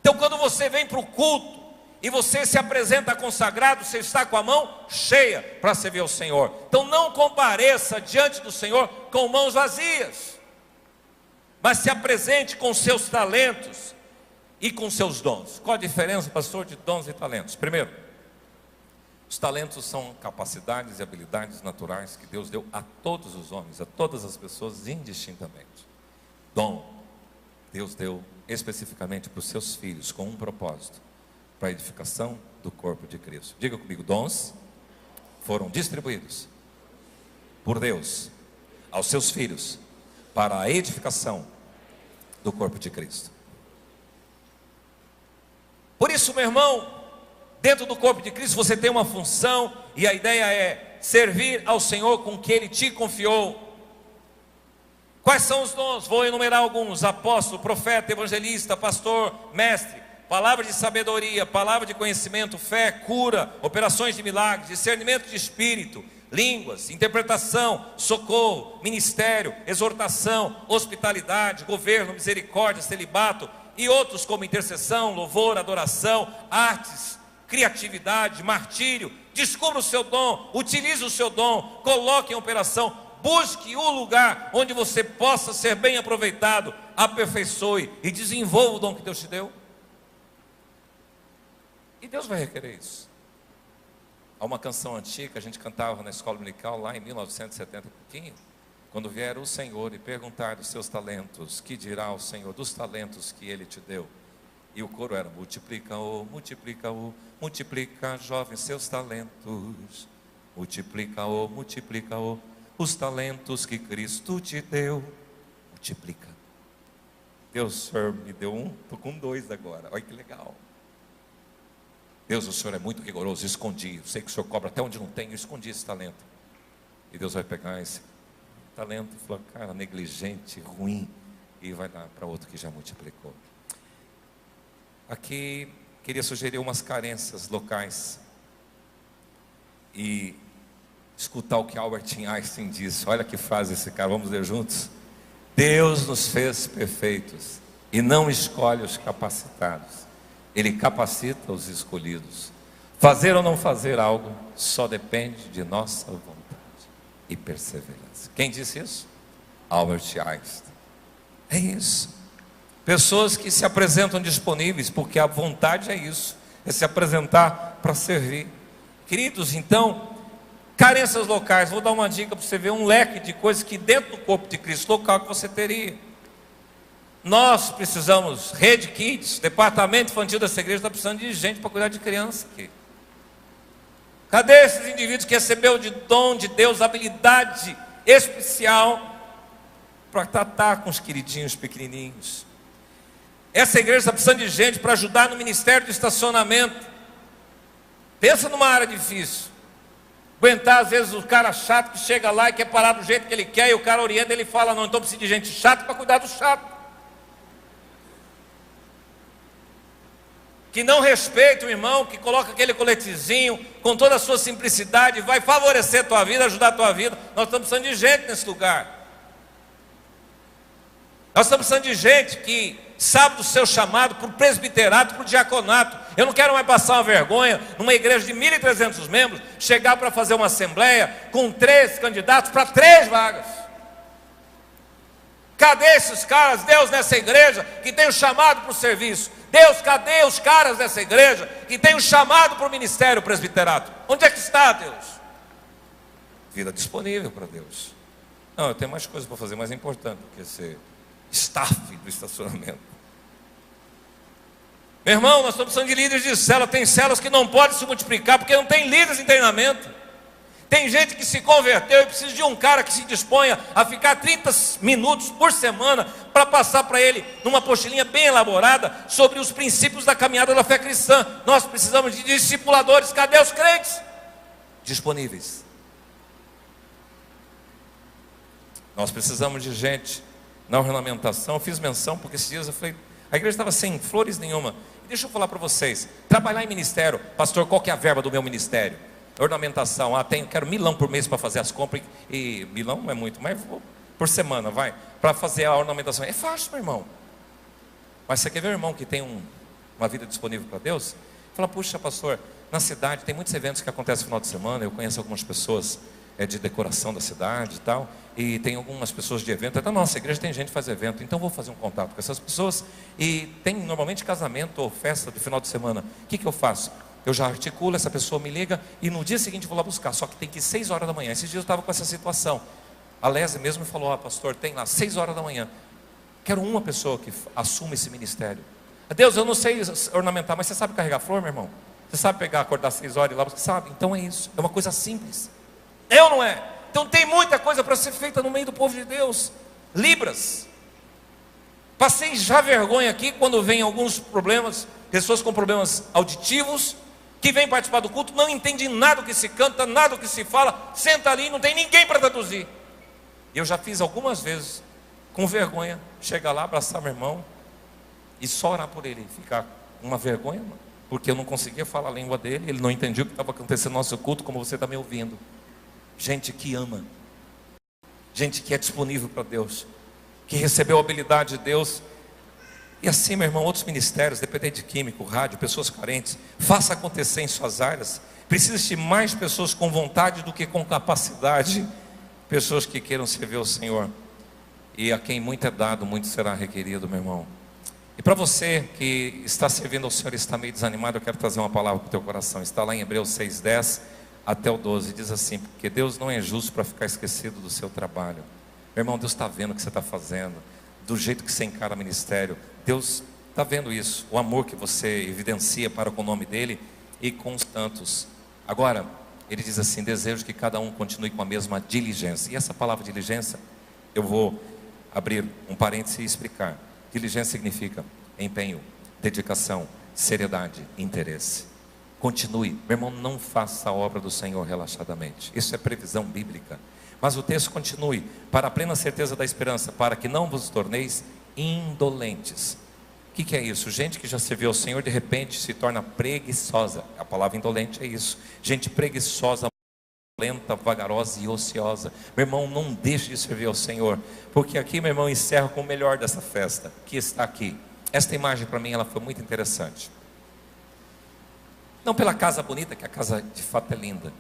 Speaker 1: Então quando você vem para o culto e você se apresenta consagrado, você está com a mão cheia para servir ao Senhor. Então não compareça diante do Senhor com mãos vazias, mas se apresente com seus talentos e com seus dons. Qual a diferença, pastor, de dons e talentos? Primeiro, os talentos são capacidades e habilidades naturais que Deus deu a todos os homens, a todas as pessoas indistintamente. Dom, Deus deu especificamente para os seus filhos, com um propósito: para a edificação do corpo de Cristo. Diga comigo: dons foram distribuídos por Deus aos seus filhos para a edificação do corpo de Cristo. Por isso, meu irmão, dentro do corpo de Cristo você tem uma função, e a ideia é servir ao Senhor com o que Ele te confiou. Quais são os dons? Vou enumerar alguns: apóstolo, profeta, evangelista, pastor, mestre, palavra de sabedoria, palavra de conhecimento, fé, cura, operações de milagres, discernimento de espírito, línguas, interpretação, socorro, ministério, exortação, hospitalidade, governo, misericórdia, celibato, e outros como intercessão, louvor, adoração, artes, criatividade, martírio. Descubra o seu dom, utilize o seu dom, coloque em operação, busque o lugar onde você possa ser bem aproveitado, aperfeiçoe e desenvolva o dom que Deus te deu. E Deus vai requerer isso. Há uma canção antiga que a gente cantava na escola dominical lá em 1970 e pouquinho. Quando vier o Senhor e perguntar dos seus talentos, que dirá o Senhor dos talentos que Ele te deu? E o coro era: multiplica-o, multiplica-o, multiplica, jovem, seus talentos. Multiplica-o, multiplica-o, os talentos que Cristo te deu. Multiplica. Deus, o Senhor me deu um, estou com 2 agora, olha que legal. Deus, o Senhor é muito rigoroso, escondi. Eu sei que o Senhor cobra até onde não tem, eu escondi esse talento. E Deus vai pegar esse talento e falar: cara, negligente, ruim, e vai dar para outro que já multiplicou. Aqui queria sugerir umas carências locais e escutar o que Albert Einstein disse. Olha que frase esse cara, vamos ler juntos? Deus nos fez perfeitos e não escolhe os capacitados, Ele capacita os escolhidos. Fazer ou não fazer algo só depende de nossa vontade e perseverança. Quem disse isso? Albert Einstein. É isso. Pessoas que se apresentam disponíveis, porque a vontade é isso, é se apresentar para servir. Queridos, então, carências locais. Vou dar uma dica para você ver um leque de coisas que dentro do corpo de Cristo local que você teria. Nós precisamos, Rede Kids, departamento infantil dessa igreja está precisando de gente para cuidar de criança aqui. Cadê esses indivíduos que receberam de dom de Deus, habilidade especial para tratar com os queridinhos pequenininhos? Essa igreja está precisando de gente para ajudar no ministério do estacionamento. Pensa numa área difícil. Aguentar às vezes o cara chato que chega lá e quer parar do jeito que ele quer, e o cara orienta, ele fala: não, então precisa de gente chata para cuidar do chato, que não respeita o irmão, que coloca aquele coletezinho com toda a sua simplicidade, vai favorecer a tua vida, ajudar a tua vida. Nós estamos precisando de gente nesse lugar. Nós estamos precisando de gente que sabe do seu chamado para o presbiterato, para o diaconato. Eu não quero mais passar uma vergonha numa igreja de 1.300 membros, chegar para fazer uma assembleia com 3 candidatos para 3 vagas. Cadê esses caras, Deus, nessa igreja que tem o chamado para o serviço? Deus, cadê os caras dessa igreja que tem o chamado para o ministério presbiterato? Onde é que está, Deus? Vida disponível para Deus. Não, eu tenho mais coisas para fazer, mais importante do que ser staff do estacionamento. Meu irmão, nós estamos precisando de líderes de célula. Tem células que não podem se multiplicar porque não tem líderes em treinamento. Tem gente que se converteu e precisa de um cara que se disponha a ficar 30 minutos por semana para passar para ele numa apostilinha bem elaborada sobre os princípios da caminhada da fé cristã. Nós precisamos de discipuladores. Cadê os crentes? Disponíveis. Nós precisamos de gente na ornamentação. Eu fiz menção porque esses dias eu falei, a igreja estava sem flores nenhuma. E deixa eu falar para vocês, trabalhar em ministério, pastor, qual que é a verba do meu ministério? Ornamentação, quero R$1.000 por mês para fazer as compras, e R$1.000 não é muito, mas por semana, vai, para fazer a ornamentação. É fácil, meu irmão. Mas você quer ver, irmão, que tem uma vida disponível para Deus? Fala, puxa, pastor, na cidade tem muitos eventos que acontecem no final de semana, eu conheço algumas pessoas de decoração da cidade e tal, e tem algumas pessoas de evento, até na nossa igreja tem gente que faz evento, então vou fazer um contato com essas pessoas, e tem normalmente casamento ou festa de final de semana. O que eu faço? Eu já articulo, essa pessoa me liga, e no dia seguinte eu vou lá buscar, só que tem que ir 6 horas da manhã. Esses dias eu estava com essa situação, a Lésia mesmo me falou, pastor, tem lá 6 horas da manhã, quero uma pessoa que assuma esse ministério. Deus, eu não sei ornamentar, mas você sabe carregar flor, meu irmão? Você sabe pegar, acordar 6 horas e ir lá, você sabe? Então é isso, é uma coisa simples. Eu não é? Então tem muita coisa para ser feita no meio do povo de Deus. Libras. Passei já vergonha aqui quando vem alguns problemas, pessoas com problemas auditivos, que vêm participar do culto, não entendem nada do que se canta, nada do que se fala, senta ali, não tem ninguém para traduzir. Eu já fiz algumas vezes, com vergonha, chegar lá, abraçar meu irmão, e só orar por ele, ficar uma vergonha, porque eu não conseguia falar a língua dele, ele não entendia o que estava acontecendo no nosso culto, como você está me ouvindo. Gente que ama, gente que é disponível para Deus, que recebeu a habilidade de Deus. E assim, meu irmão, outros ministérios, dependente de químico, rádio, pessoas carentes, faça acontecer em suas áreas. Precisa de mais pessoas com vontade do que com capacidade, pessoas que queiram servir ao Senhor. E a quem muito é dado, muito será requerido, meu irmão. E para você que está servindo ao Senhor e está meio desanimado, eu quero trazer uma palavra para o teu coração. Está lá em Hebreus 6:10 até o 12, diz assim, porque Deus não é justo para ficar esquecido do seu trabalho. Meu irmão, Deus está vendo o que você está fazendo, do jeito que você encara o ministério. Deus está vendo isso, o amor que você evidencia para com o nome dEle e com os tantos. Agora, ele diz assim, desejo que cada um continue com a mesma diligência. E essa palavra diligência, eu vou abrir um parêntese e explicar. Diligência significa empenho, dedicação, seriedade, interesse. Continue, meu irmão, não faça a obra do Senhor relaxadamente. Isso é previsão bíblica. Mas o texto continue, para a plena certeza da esperança, para que não vos torneis indolentes. O que é isso? Gente que já serviu ao Senhor, de repente se torna preguiçosa. A palavra indolente é isso. Gente preguiçosa, lenta, vagarosa e ociosa. Meu irmão, não deixe de servir ao Senhor, porque aqui, meu irmão, encerra com o melhor dessa festa, que está aqui. Esta imagem para mim, ela foi muito interessante. Não pela casa bonita, que a casa de fato é linda,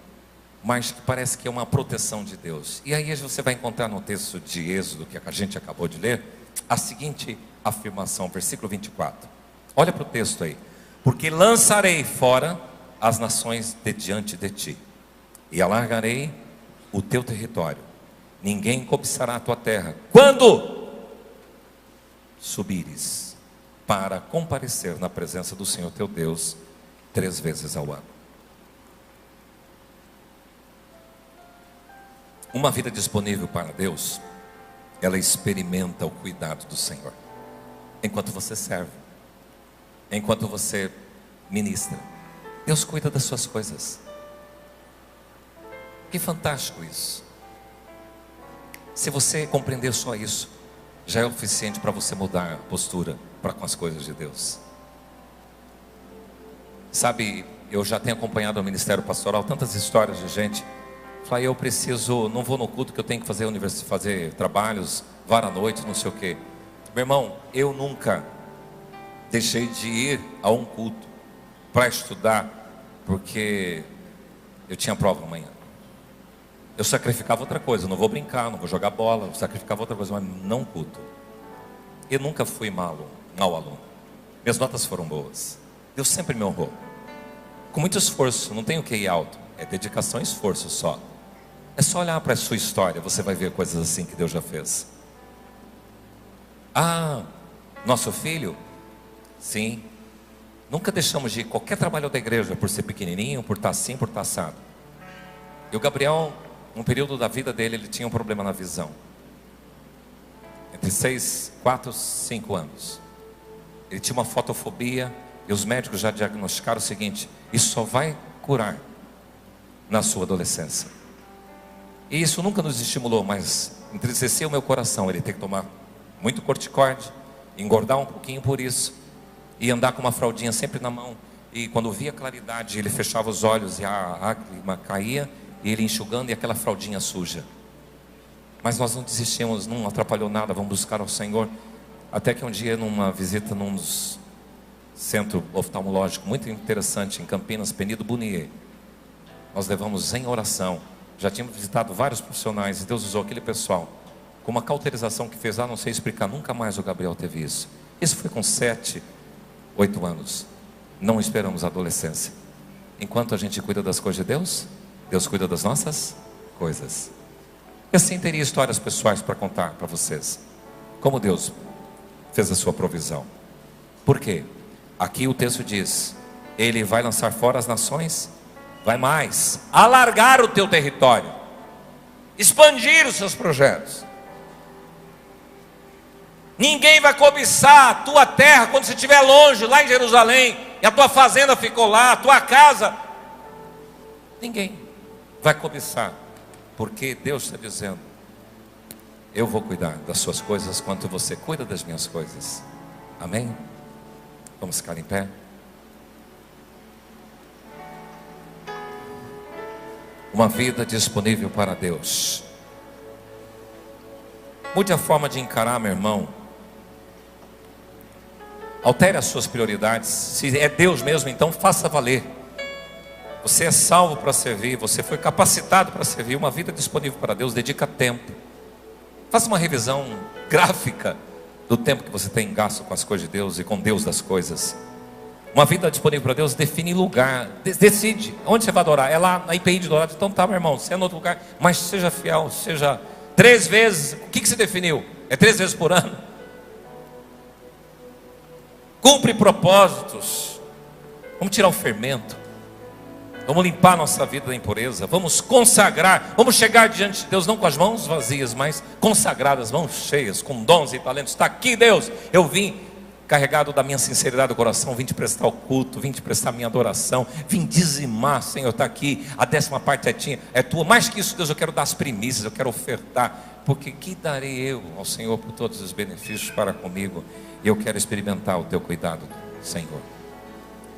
Speaker 1: mas que parece que é uma proteção de Deus. E aí você vai encontrar no texto de Êxodo, que a gente acabou de ler, a seguinte afirmação, versículo 24. Olha para o texto aí. Porque lançarei fora as nações de diante de ti, e alargarei o teu território. Ninguém cobiçará a tua terra, quando subires para comparecer na presença do Senhor teu Deus 3 vezes ao ano. Uma vida disponível para Deus, ela experimenta o cuidado do Senhor. Enquanto você serve, enquanto você ministra, Deus cuida das suas coisas. Que fantástico isso. Se você compreender só isso, já é o suficiente para você mudar a postura para com as coisas de Deus. Sabe, eu já tenho acompanhado o ministério pastoral, tantas histórias de gente. Falei, eu preciso, não vou no culto que eu tenho que fazer trabalhos, vara à noite, não sei o quê. Meu irmão, eu nunca deixei de ir a um culto para estudar, porque eu tinha prova amanhã. Eu sacrificava outra coisa, não vou brincar, não vou jogar bola, eu sacrificava outra coisa, mas não culto. Eu nunca fui mau aluno. Minhas notas foram boas. Deus sempre me honrou. Com muito esforço, não tenho QI alto. É dedicação e esforço só. É só olhar para a sua história, você vai ver coisas assim que Deus já fez. Ah, nosso filho? Sim. Nunca deixamos de ir qualquer trabalho da igreja por ser pequenininho, por estar assim, por estar assado. E o Gabriel, num período da vida dele, ele tinha um problema na visão. Entre 4, 5 anos. Ele tinha uma fotofobia e os médicos já diagnosticaram o seguinte: isso só vai curar na sua adolescência. E isso nunca nos estimulou, mas entristeceu o meu coração. Ele tem que tomar muito corticoide, engordar um pouquinho por isso, e andar com uma fraldinha sempre na mão. E quando via claridade, ele fechava os olhos e a lágrima caía, e ele enxugando e aquela fraldinha suja. Mas nós não desistimos, não atrapalhou nada, vamos buscar ao Senhor. Até que um dia, numa visita num centro oftalmológico muito interessante em Campinas, Penido Bunier, nós levamos em oração. Já tínhamos visitado vários profissionais e Deus usou aquele pessoal com uma cauterização que fez, não sei explicar, nunca mais o Gabriel teve isso. Isso foi com 7, 8 anos. Não esperamos a adolescência. Enquanto a gente cuida das coisas de Deus, Deus cuida das nossas coisas. E assim teria histórias pessoais para contar para vocês. Como Deus fez a sua provisão. Por quê? Aqui o texto diz: Ele vai lançar fora as nações, vai mais, alargar o teu território, expandir os seus projetos. Ninguém vai cobiçar a tua terra quando você estiver longe, lá em Jerusalém, e a tua fazenda ficou lá, a tua casa. Ninguém vai cobiçar, porque Deus está dizendo: eu vou cuidar das suas coisas quanto você cuida das minhas coisas. Amém? Vamos ficar em pé. Uma vida disponível para Deus. Mude a forma de encarar, meu irmão. Altere as suas prioridades. Se é Deus mesmo, então faça valer. Você é salvo para servir, você foi capacitado para servir. Uma vida disponível para Deus, dedica tempo. Faça uma revisão gráfica do tempo que você tem gasto com as coisas de Deus e com Deus das coisas. Uma vida disponível para Deus define lugar, decide onde você vai adorar. É lá na IPI de Dourado. Então tá, meu irmão, você é no outro lugar, mas seja fiel, seja 3 vezes. O que você definiu? É 3 vezes por ano? Cumpre propósitos. Vamos tirar o fermento. Vamos limpar a nossa vida da impureza. Vamos consagrar. Vamos chegar diante de Deus não com as mãos vazias, mas consagradas, mãos cheias, com dons e talentos. Está aqui, Deus. Eu vim carregado da minha sinceridade do coração. Vim te prestar o culto, vim te prestar a minha adoração, vim dizimar, Senhor. Está aqui, a 10ª parte é tua. Mais que isso, Deus, eu quero dar as primícias, eu quero ofertar. Porque que darei eu ao Senhor por todos os benefícios para comigo? E eu quero experimentar o teu cuidado, Senhor.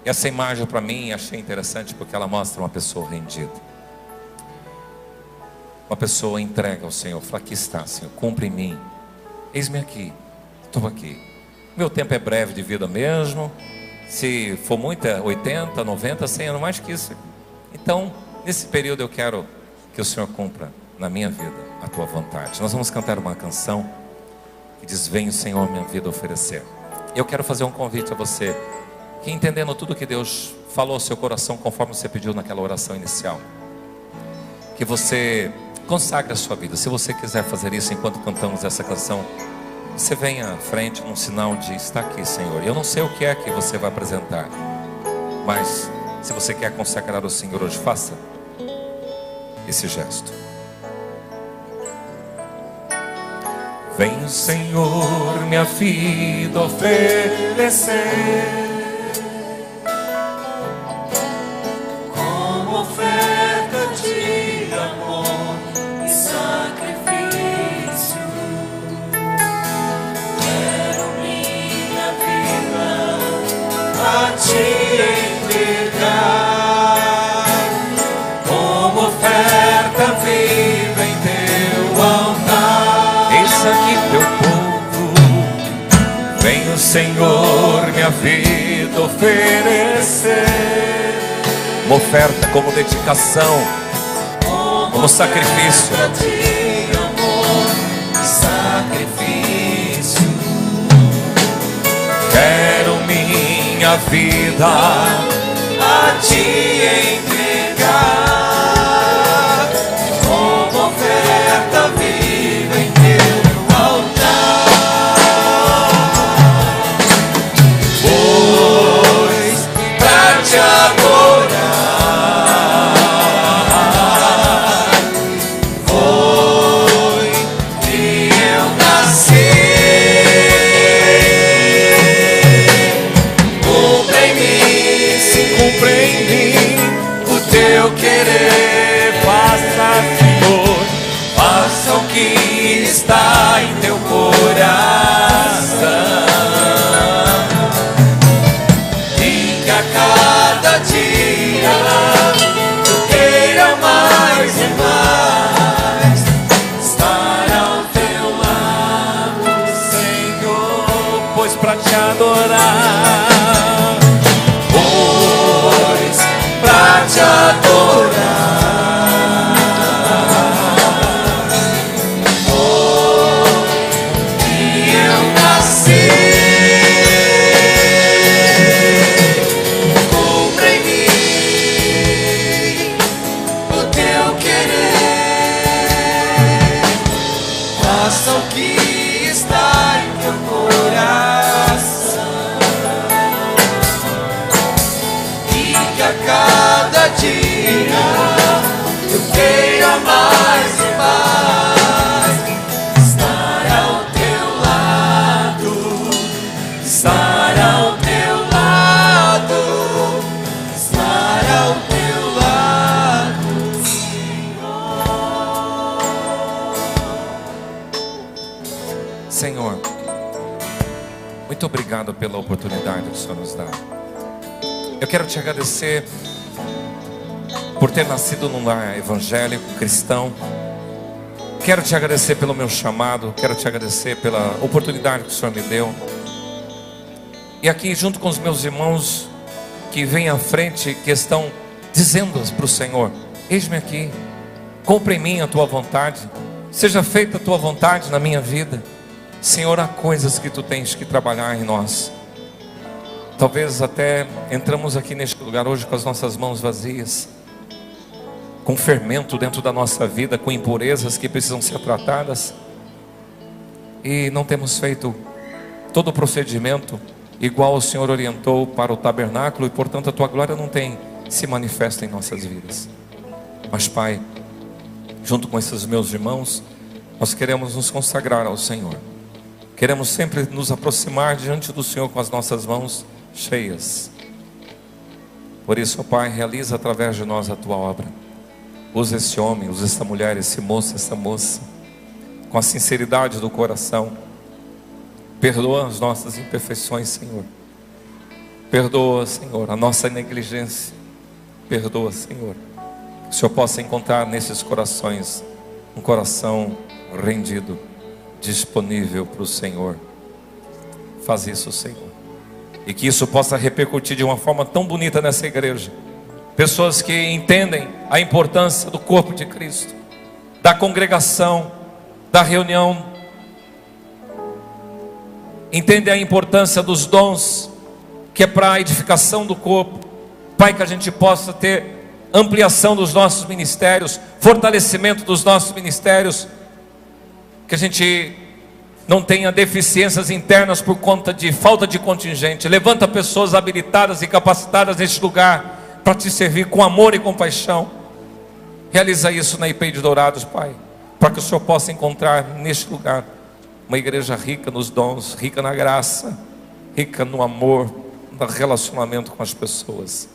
Speaker 1: E essa imagem para mim achei interessante, porque ela mostra uma pessoa rendida, uma pessoa entrega ao Senhor. Fala: aqui está, Senhor, cumpre em mim, eis-me aqui, estou aqui. Meu tempo é breve de vida mesmo. Se for muito, é 80, 90, 100 anos, mais que isso. Então, nesse período eu quero que o Senhor cumpra na minha vida a tua vontade. Nós vamos cantar uma canção que diz: venho, Senhor, minha vida oferecer. Eu quero fazer um convite a você, que entendendo tudo que Deus falou ao seu coração, conforme você pediu naquela oração inicial, que você consagre a sua vida. Se você quiser fazer isso enquanto cantamos essa canção, você venha à frente num sinal de: está aqui, Senhor. Eu não sei o que é que você vai apresentar, mas se você quer consagrar o Senhor hoje, faça esse gesto. Venho, Senhor, minha vida oferecer
Speaker 2: como oferta de amor e sacrifício. Quero minha vida a te entregar como oferta viva em teu altar.
Speaker 1: Eis aqui teu povo. Venho, Senhor, minha vida oferecer. Uma oferta como dedicação,
Speaker 2: como
Speaker 1: como sacrifício.
Speaker 2: De amor e sacrifício.
Speaker 1: Quero minha vida
Speaker 2: A te entregar como oferta viva em teu altar. Pois pra te adorar foi que eu nasci. Cumpra em mim, se cumpra em mim o teu querer. Faça, Senhor, faça o que está em teu coração. E que a cada dia tu queira mais e mais estar ao teu lado, Senhor.
Speaker 1: pois pra te adorar,
Speaker 2: Pois pra te adorar foi que eu nasci. Cumpra em mim o teu querer. Faça o que está em teu coração. E que a cada dia eu queira mais e mais estar ao teu lado, estar ao teu lado, estar ao teu lado,
Speaker 1: Senhor. Muito obrigado pela oportunidade que o Senhor nos dá. Eu quero te agradecer por ter nascido num lar evangélico, cristão. Quero te agradecer pelo meu chamado. Quero te agradecer pela oportunidade que o Senhor me deu. E aqui junto com os meus irmãos que vêm à frente, que estão dizendo para o Senhor: eis-me aqui, cumpra em mim a tua vontade, seja feita a tua vontade na minha vida. Senhor, há coisas que tu tens que trabalhar em nós. Talvez até entramos aqui neste lugar hoje com as nossas mãos vazias, com fermento dentro da nossa vida, com impurezas que precisam ser tratadas, e não temos feito todo o procedimento igual o Senhor orientou para o tabernáculo, e portanto a tua glória não tem se manifesta em nossas vidas. Mas Pai, junto com esses meus irmãos, nós queremos nos consagrar ao Senhor. Queremos sempre nos aproximar diante do Senhor com as nossas mãos cheias. Por isso, ó Pai, realiza através de nós a tua obra. Usa esse homem, usa essa mulher, esse moço, essa moça, com a sinceridade do coração. Perdoa as nossas imperfeições, Senhor. Perdoa, Senhor, a nossa negligência. Perdoa, Senhor. Que o Senhor possa encontrar nesses corações um coração rendido, disponível para o Senhor. Faz isso, Senhor. E que isso possa repercutir de uma forma tão bonita nessa igreja. Pessoas que entendem a importância do corpo de Cristo, da congregação, da reunião. Entendem a importância dos dons, que é para a edificação do corpo. Pai, que a gente possa ter ampliação dos nossos ministérios, fortalecimento dos nossos ministérios, que a gente não tenha deficiências internas por conta de falta de contingente. Levanta pessoas habilitadas e capacitadas neste lugar para te servir com amor e compaixão. Realiza isso na IP de Dourados, Pai, para que o Senhor possa encontrar neste lugar uma igreja rica nos dons, rica na graça, rica no amor, no relacionamento com as pessoas.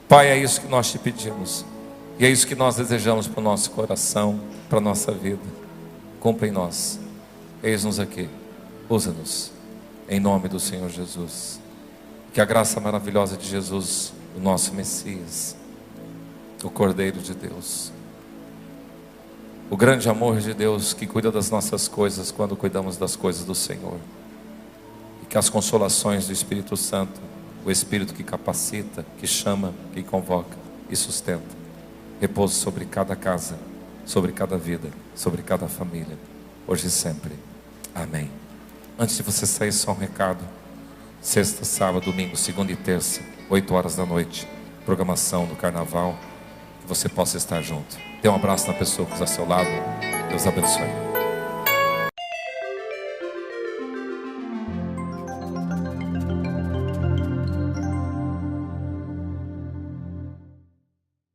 Speaker 1: Pai, é isso que nós te pedimos, e é isso que nós desejamos para o nosso coração, para a nossa vida. Cumpra em nós. Eis-nos aqui, usa-nos, em nome do Senhor Jesus. Que a graça maravilhosa de Jesus, o nosso Messias, o Cordeiro de Deus, o grande amor de Deus que cuida das nossas coisas quando cuidamos das coisas do Senhor, e que as consolações do Espírito Santo, o Espírito que capacita, que chama, que convoca e sustenta, repouse sobre cada casa, sobre cada vida, sobre cada família, hoje e sempre. Amém. Antes de você sair, só um recado. Sexta, sábado, domingo, segunda e terça, 8 horas da noite, programação do carnaval, que você possa estar junto. Dê um abraço na pessoa que está ao seu lado. Deus abençoe.